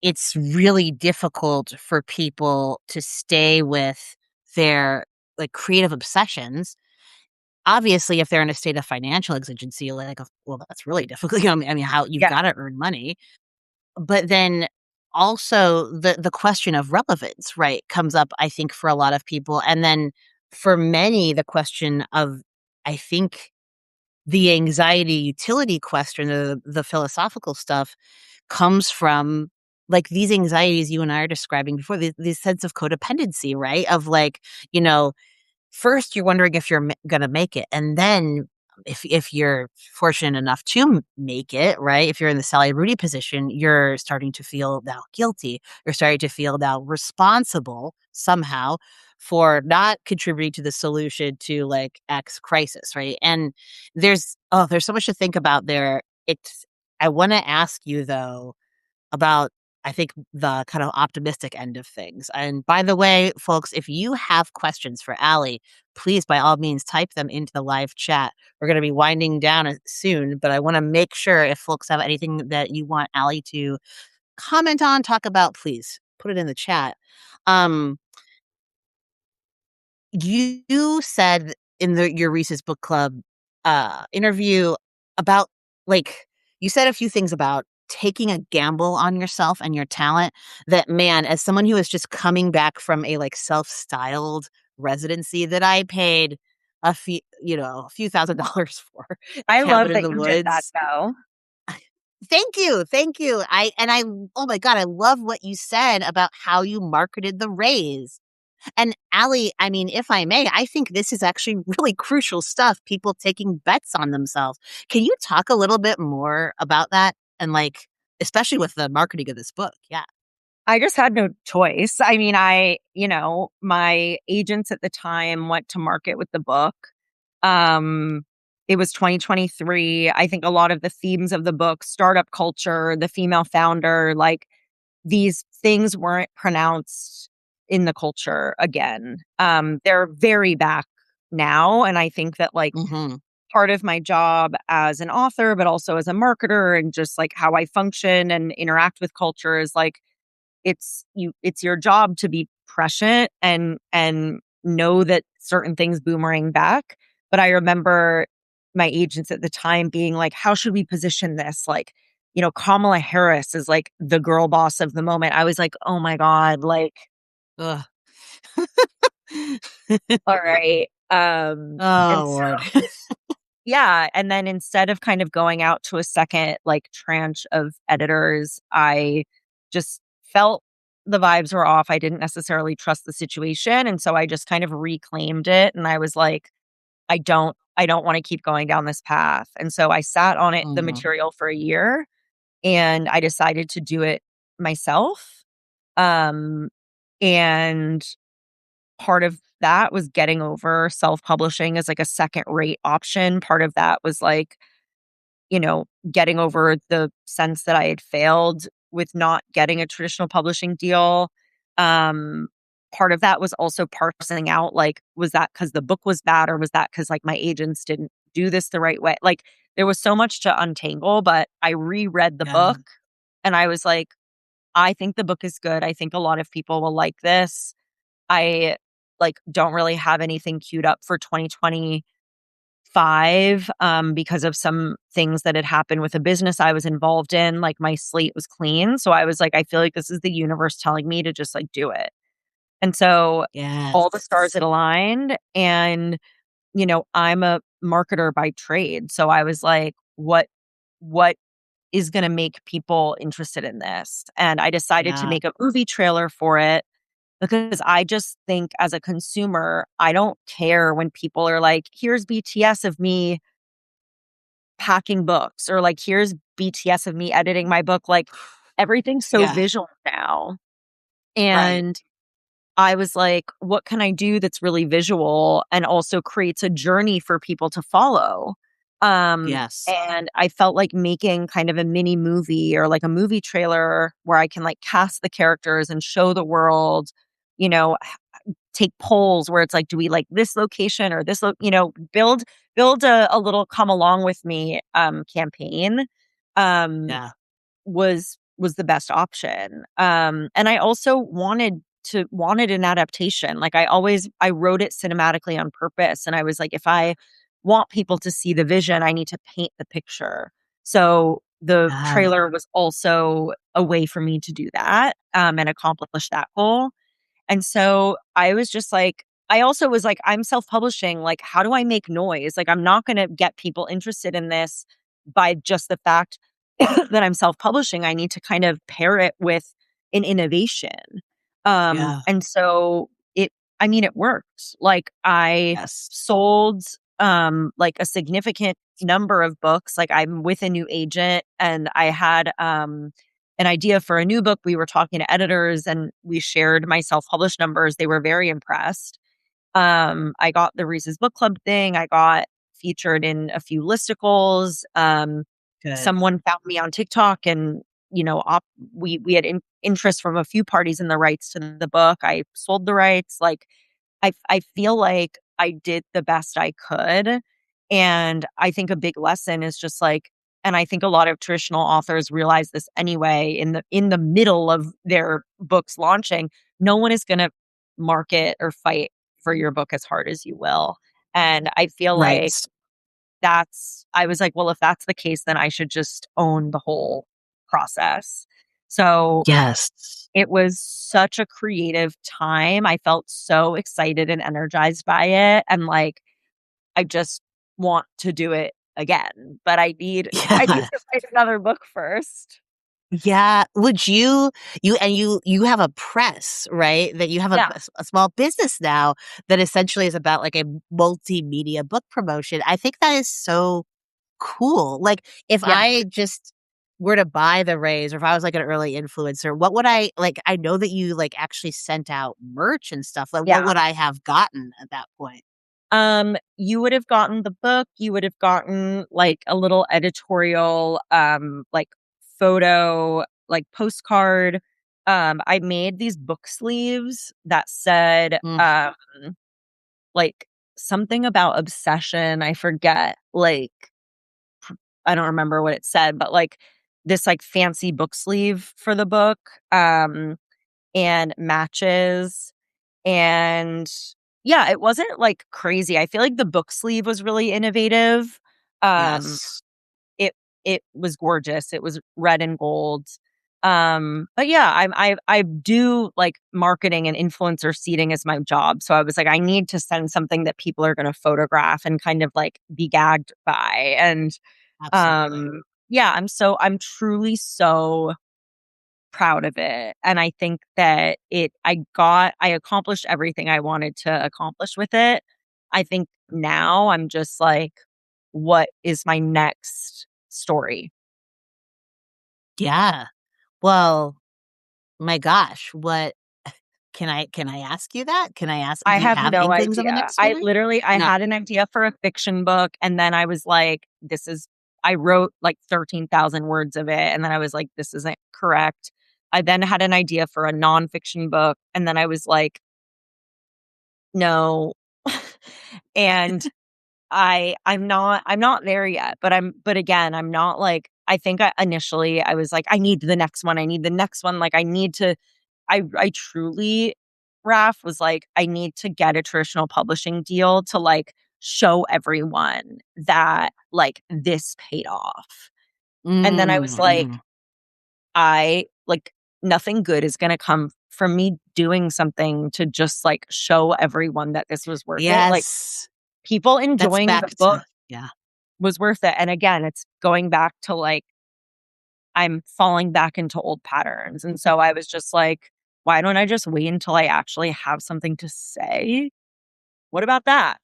it's really difficult for people to stay with their, like, creative obsessions. Obviously, if they're in a state of financial exigency, like, well, that's really difficult. I mean, how you've Yeah. gotta earn money. But then also the question of relevance, right, comes up, I think, for a lot of people. And then for many, the question of, I think, the anxiety utility question, the philosophical stuff comes from, like, these anxieties you and I are describing before, this sense of codependency, right? Of like, you know, first, you're wondering if you're gonna make it, and then if you're fortunate enough to make it, right? If you're in the Sally Rooney position, you're starting to feel now guilty. You're starting to feel now responsible somehow for not contributing to the solution to like X crisis, right? And there's so much to think about there. It's I want to ask you though about, I think, the kind of optimistic end of things. And by the way, folks, if you have questions for Allie, please, by all means, type them into the live chat. We're going to be winding down soon, but I want to make sure if folks have anything that you want Allie to comment on, talk about, please put it in the chat. Um, you said in your Reese's Book Club, interview about, like you said a few things about taking a gamble on yourself and your talent that, man, as someone who is just coming back from a, like, self-styled residency that I paid a few $1,000s for, I Cabin love in that the you did that Woods. though. Thank you, thank you. Oh my god, I love what you said about how you marketed the raise. And Allie, I mean, if I may, I think this is actually really crucial stuff, people taking bets on themselves. Can you talk a little bit more about that? And, like, especially with the marketing of this book? Yeah. I just had no choice. I mean, my agents at the time went to market with the book. Um, it was 2023. I think a lot of the themes of the book, startup culture, the female founder, like these things weren't pronounced in the culture again. They're very back now. And I think that like Mhm. part of my job as an author, but also as a marketer and just like how I function and interact with culture is like it's your job to be prescient and know that certain things boomerang back. But I remember my agents at the time being like, how should we position this? Like, Kamala Harris is like the girl boss of the moment. I was like, oh my God, like, Ugh. all right. And Oh, so Lord. yeah, and then instead of kind of going out to a second, like, tranche of editors, I just felt the vibes were off. I didn't necessarily trust the situation, and so I just kind of reclaimed it, and I was like, I don't wanna keep going down this path." And so I sat on it the Mhm. material for a year, and I decided to do it myself. Um, and part of that was getting over self-publishing as, like, a second-rate option. Part of that was, like, getting over the sense that I had failed with not getting a traditional publishing deal. Um, Part of that was also parsing out, like, was that because the book was bad or was that because like, my agents didn't do this the right way? Like, there was so much to untangle, but I reread the Yeah. book and I was like, "I think the book is good. I think a lot of people will like this." I, like, don't really have anything queued up for 2025, because of some things that had happened with a business I was involved in, like, my slate was clean, so I was like, "I feel like this is the universe telling me to just, like, do it." And so, all the stars Yes. had aligned, and, I'm a marketer by trade, so I was like, "What is gonna make people interested in this?" And I decided to Yeah. make a movie trailer for it because I just think as a consumer, I don't care when people are like, "Here's BTS of me packing books," or like, "Here's BTS of me editing my book." Like, everything's so Yeah. visual now. Right. And I was like, what can I do that's really visual and also creates a journey for people to follow? Yes. And I felt like making kind of a mini movie or like a movie trailer where I can like cast the characters and show the world, you know, take polls where it's like, do we like this location or this, build a little come along with me campaign. Um, Yeah. was the best option. And I also wanted an adaptation. Like I wrote it cinematically on purpose. And I was like, if I want people to see the vision, I need to paint the picture. So the Yeah. trailer was also a way for me to do that and accomplish that goal. And so I was just like, I also was like, I'm self publishing. Like, how do I make noise? Like, I'm not going to get people interested in this by just the fact that I'm self publishing. I need to kind of pair it with an innovation. Yeah. And so I mean, it worked. Like, I Yes. sold like a significant number of books. Like, I'm with a new agent and I had an idea for a new book. We were talking to editors and we shared my self-published numbers. They were very impressed. I got the Reese's Book Club thing. I got featured in a few listicles. Good. Someone found me on TikTok and, we had interest from a few parties in the rights to the book. I sold the rights. Like, I feel like I did the best I could, and I think a big lesson is just like, and I think a lot of traditional authors realize this anyway in the middle of their books launching, no one is gonna market or fight for your book as hard as you will. And I feel Right. like I was like, well, if that's the case, then I should just own the whole process. So Yes. it was such a creative time. I felt so excited and energized by it, and, like, I just want to do it again, but I need Yeah. to write another book first. Yeah. Would you have a press, right? That you have Yeah, a small business now that essentially is about like a multimedia book promotion. I think that is so cool. Like, if yeah, I just were to buy the Rays or if I was like an early influencer, what would I like? I know that you like actually sent out merch and stuff. Like, what yeah. would I have gotten at that point? You would have gotten the book, you would have gotten, like, a little editorial, like, photo, like, postcard. I made these book sleeves that said, Mm, like, something about obsession, I forget, like, I don't remember what it said, but, like, this, like, fancy book sleeve for the book, and matches, and yeah, it wasn't, like, crazy. I feel like the book sleeve was really innovative. Um, yes. it it was gorgeous. It was red and gold. But yeah, I do like marketing and influencer seeding as my job. So I was like, I need to send something that people are gonna photograph and kind of like be gagged by. And Absolutely. yeah, I'm truly so proud of it. And I think that I accomplished everything I wanted to accomplish with it. I think now I'm just like, what is my next story? Yeah. Well, my gosh, what can I ask you that? Can I ask, I do you have have no inklings on the idea. next story? I No. had an idea for a fiction book and then I was like, I wrote like 13,000 words of it. And then I was like, this isn't correct. I then had an idea for a nonfiction book. And then I was like, no. And I'm not there yet, but again, I'm not like, I think initially I was like, I need the next one. I need the next one. Like, I need to I truly, Raph, was like, I need to get a traditional publishing deal to like show everyone that like this paid off. And then I was Mm, like, mhm. I like nothing good is going to come from me doing something to just like show everyone that this was worth it. Like, Yes. people That's enjoying the back book to yeah. was worth it. And again, it's going back to like, I'm falling back into old patterns. And so I was just like, why don't I just wait until I actually have something to say? What about that?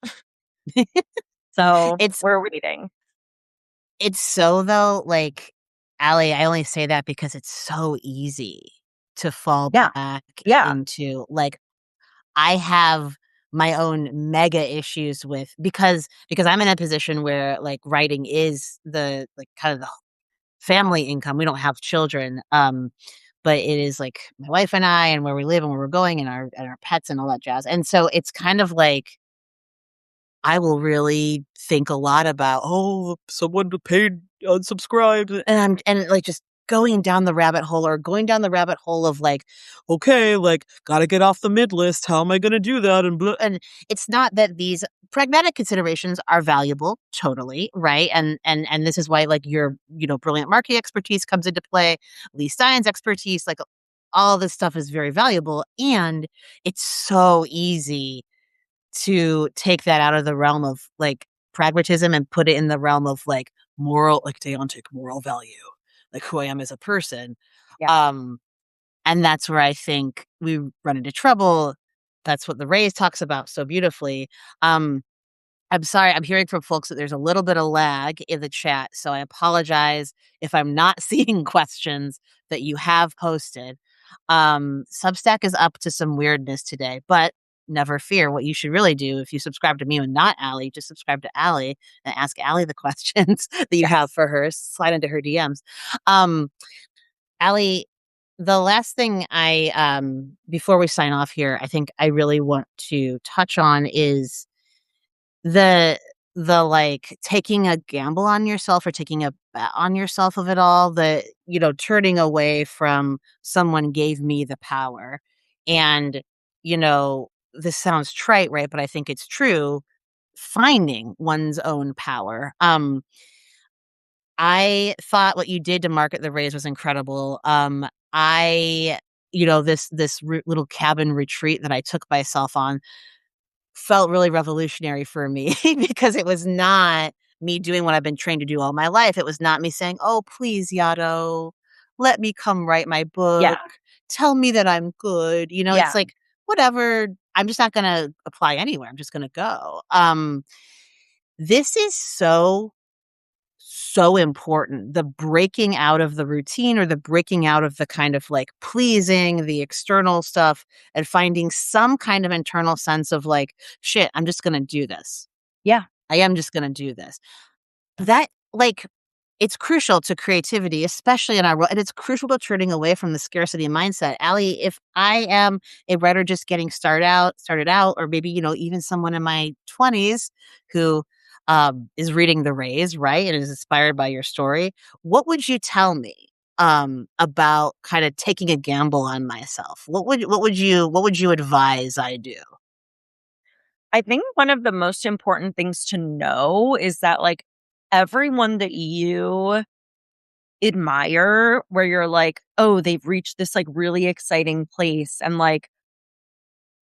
So It's we're waiting. it's so though, like, Allie, I only say that because it's so easy to fall Yeah. back Yeah. into, like, I have my own mega issues with because I'm in a position where like writing is the like kind of the family income. We don't have children. But it is like my wife and I and where we live and where we're going and our pets and all that jazz. And so it's kind of like I will really think a lot about, "Oh, someone paid unsubscribed," and, like, just going down the rabbit hole or going down the rabbit hole of, like, "Okay, like, gotta get off the mid list. How am I gonna do that?" And blah and it's not that these pragmatic considerations are valuable, totally, right? And this is why, like, your, brilliant marketing expertise comes into play, Lee Stein's expertise, like, all this stuff is very valuable, and it's so easy to take that out of the realm of, like, pragmatism and put it in the realm of, like, moral like, deontic moral value, like, who I am as a person, Yeah. um, and that's where I think we run into trouble. That's what the Raise talks about so beautifully. um I'm sorry, I'm hearing from folks that there's a little bit of lag in the chat, so I apologize if I'm not seeing questions that you have posted. Substack is up to some weirdness today, but never fear. What you should really do if you subscribe to me and not Allie, just subscribe to Allie and ask Allie the questions that you have Yes. for her. Slide into her DMs. Um, Allie, the last thing before we sign off here, I think I really want to touch on is the like, taking a gamble on yourself or taking a bet on yourself of it all, turning away from someone gave me the power, and, this sounds trite, right? But I think it's true, finding one's own power. I thought what you did to market the Raise was incredible. I this little cabin retreat that I took myself on felt really revolutionary for me because it was not me doing what I've been trained to do all my life. It was not me saying, "Oh, please, Yato, let me come write my Yeah. book. Tell me that I'm good." It's Yeah. like, whatever. I'm just not going to apply anywhere. I'm just going to go. This is so important. The breaking out of the routine or the breaking out of the kind of like pleasing, the external stuff, and finding some kind of internal sense of like, shit, I'm just going to do this. Yeah. I am just going to do this. That, like, it's crucial to creativity, especially in our world, and it's crucial to turning away from the scarcity mindset. Allie, if I am a writer just getting started out, or maybe, even someone in my 20s who is reading The Raise, right, and is inspired by your story, what would you tell me about kind of taking a gamble on myself? What would you advise I do? I think one of the most important things to know is that, like, everyone that you admire, where you're like, "Oh, they've reached this, like, really exciting place, and, like,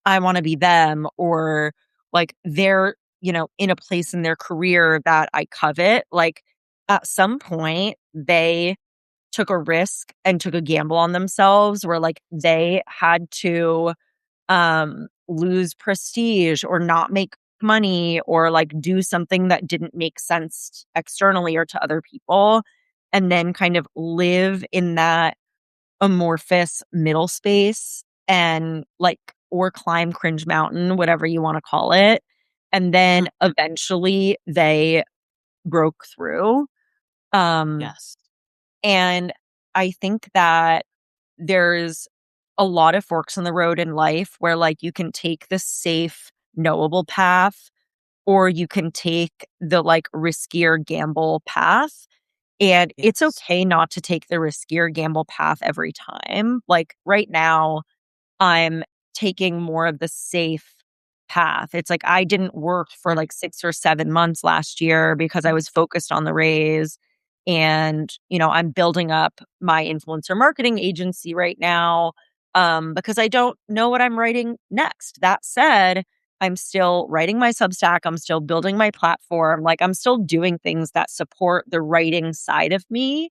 I wanna be them," or, like, they're, in a place in their career that I covet, like, at some point, they took a risk and took a gamble on themselves where, like, they had to lose prestige or not make money or like do something that didn't make sense externally or to other people, and then kind of live in that amorphous middle space and like, or climb cringe mountain, whatever you want to call it. And then Mhm. eventually they broke through. Um, Yes. and I think that there's a lot of forks in the road in life where, like, you can take the safe, knowable path, or you can take the, like, riskier gamble path. And it's Yes. okay not to take the riskier gamble path every time. Like, right now, I'm taking more of the safe path. It's like I didn't work for like 6 or 7 months last year because I was focused on the raise. And, I'm building up my influencer marketing agency right now, because I don't know what I'm writing next. That said, I'm still writing my Substack. I'm still building my platform. Like, I'm still doing things that support the writing side of me.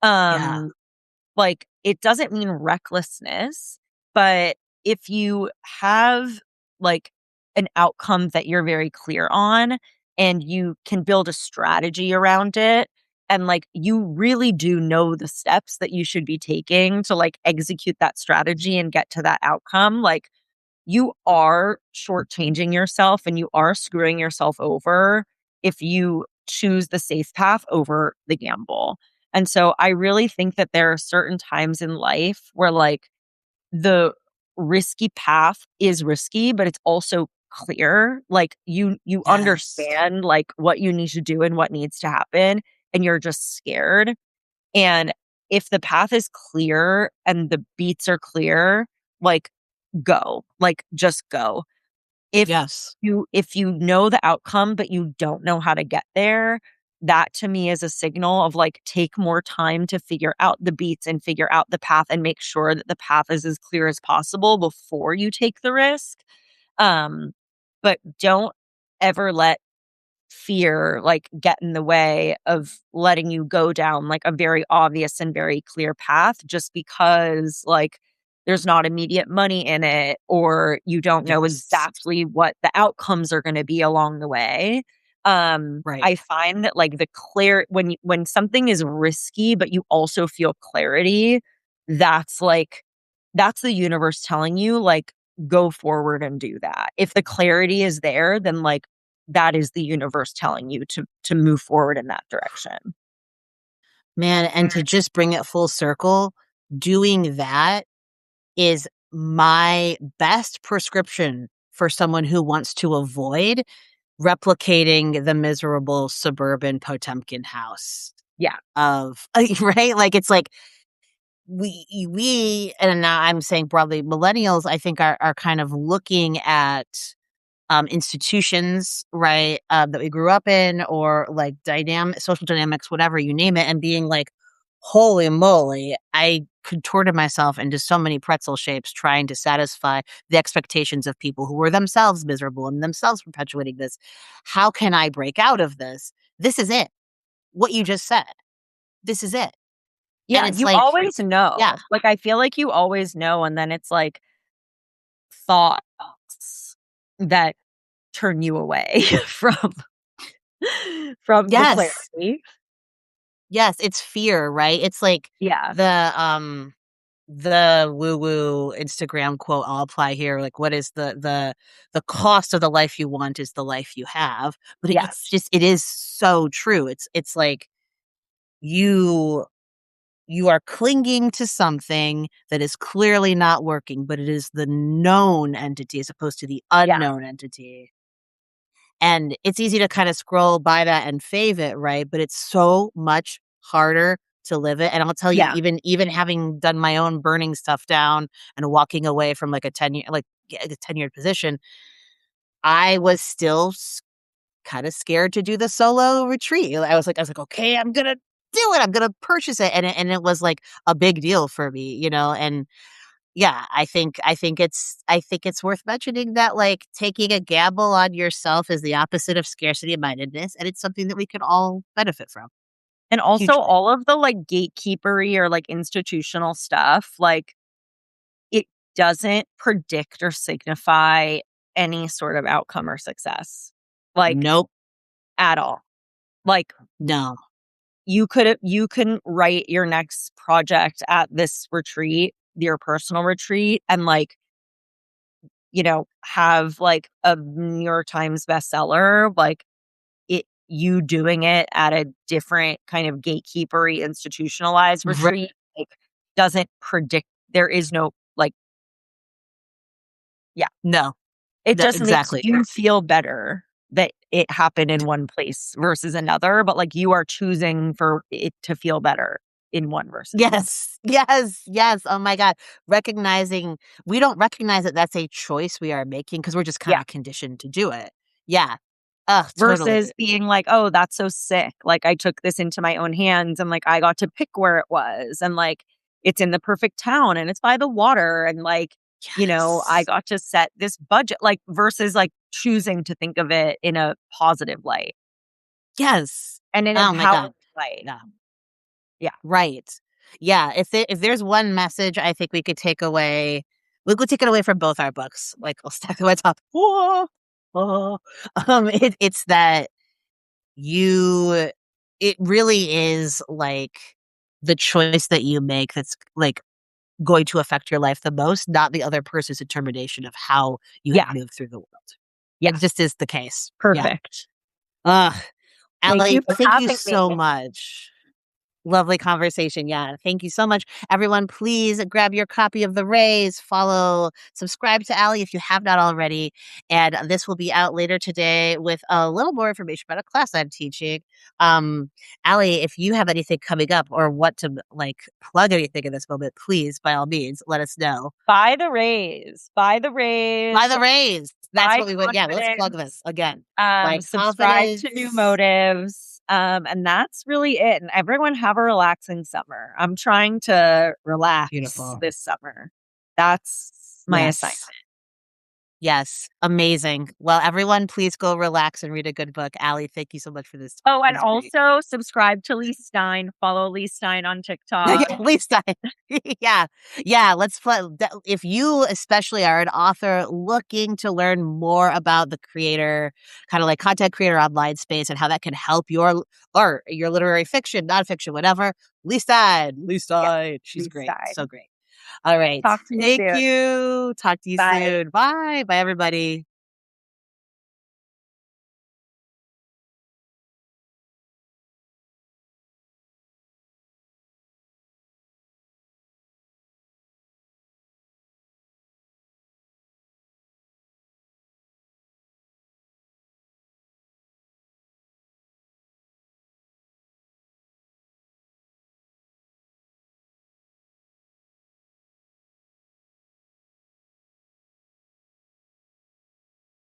Yeah. Um, like, it doesn't mean recklessness, but if you have, like, an outcome that you're very clear on and you can build a strategy around it, and, like, you really do know the steps that you should be taking to, like, execute that strategy and get to that outcome, like, you are shortchanging yourself and you are screwing yourself over if you choose the safe path over the gamble. And so I really think that there are certain times in life where like the risky path is risky, but it's also clear. Like you Yes. understand like what you need to do and what needs to happen, and you're just scared. And if the path is clear and the beats are clear, like go. Like just go. If Yes. you know the outcome but you don't know how to get there, that to me is a signal of like take more time to figure out the beats and figure out the path and make sure that the path is as clear as possible before you take the risk. Um but don't ever let fear like get in the way of letting you go down like a very obvious and very clear path just because like there's not immediate money in it or you don't know Yes. exactly what the outcomes are going to be along the way. Right. I find that like the clear when something is risky but you also feel clarity, that's like that's the universe telling you like go forward and do that. If the clarity is there, then like that is the universe telling you to move forward in that direction. Man, and to just bring it full circle, doing that is my best prescription for someone who wants to avoid replicating the miserable suburban Potemkin house Yeah. of right? Like, it's like we and now I'm saying broadly, millennials, I think are kind of looking at institutions, right, that we grew up in or like social dynamics, whatever you name it, and being like, holy moly, I contorted myself into so many pretzel shapes trying to satisfy the expectations of people who were themselves miserable and themselves perpetuating this. How can I break out of this? This is it. What you just said. This is it. And Yeah, it's you like, always yeah, know. Like, I feel like you always know, and then it's, like, thoughts that turn you away from the yes. clarity. Yes, it's fear, right? It's like Yeah, the the woo-woo Instagram quote I'll apply here, like, what is the cost of the life you want is the life you have, but it's yes, just it is so true. It's like you you are clinging to something that is clearly not working, but it is the known entity as opposed to the yeah, unknown entity. And it's easy to kinda scroll by that and fave it, right? But it's so much harder to live it, and I'll tell you, yeah, even having done my own burning stuff down and walking away from, like, a 10-year like, yeah, a tenured position, I was still kinda scared to do the solo retreat. I was like, "Okay, I'm gonna do it. I'm gonna purchase it," and it was, like, a big deal for me, and yeah, I think it's worth mentioning that, like, taking a gamble on yourself is the opposite of scarcity mindedness, and it's something that we can all benefit from and also hugely. all of the, like, gatekeepery or, like, institutional stuff, like, it doesn't predict or signify any sort of outcome or success, like, Nope. at all. Like, No. you can write your next project at this retreat, your personal retreat, and like, have like a New York Times bestseller, like you doing it at a different kind of gatekeepery institutionalized Right. retreat, like doesn't predict there is no like, yeah, No. it No, just makes exactly. you feel better that it happened in one place versus another, but like you are choosing for it to feel better in one versus the other. Yes. Yes. Yes. Oh my god. Recognizing we don't recognize that that's a choice we are making because 'cause we're just Yeah. kinda conditioned to do it. Yeah. Ugh, Versus totally. being like, "Oh, that's so sick. Like, I took this into my own hands and, like, I got to pick where it was, and, like, it's in the perfect town, and it's by the water, and, like, I Yes. got to set this budget." Like, versus, like, choosing to think of it in a positive light Yes. and an Oh my empowering god. light. Yeah. Yeah. Right. Yeah, if there's one message I think we could take it away from both our books, like, I'll stack them on top. Whoa, oh. It's that you it really is, like, the choice that you make that's, like, going to affect your life the most, not the other person's determination of how you have Yeah. moved through the world. It Yeah. just is the case. Yeah. Perfect. Ugh. Thank you Allie, for thank you having so me. much. Lovely conversation. Yeah. Thank you so much. Everyone, please grab your copy of The Rays, follow, subscribe to Allie if you have not already. And this will be out later today with a little more information about a class I'm teaching. Allie, if you have anything coming up or what to like plug anything in this moment, please, by all means, let us know. Buy the Rays. Buy the Buy Rays. the Rays. That's Buy what we would. Yeah, let's plug this confidence. again. Buy Subscribe to New confidence. Motives. And that's really it. And everyone have a relaxing summer. I'm trying to relax Beautiful. this summer. That's my assignment. Yes. Yes, amazing. Well, everyone, please go relax and read a good book. Allie, thank you so much for this. Oh, and This is great. also subscribe to Lee Stein. Follow Lee Stein on TikTok. Yeah, Lisa. Yeah, yeah. Let's play. If you especially are an author looking to learn more about the creator, kind of like content creator online space and how that can help your or your literary fiction, nonfiction, whatever. Lisa, Yeah, Lisa, she's Lee great. So Stein. great. All right. Talk to you Thank soon. you. Talk to you Bye. soon. Bye. Bye, everybody.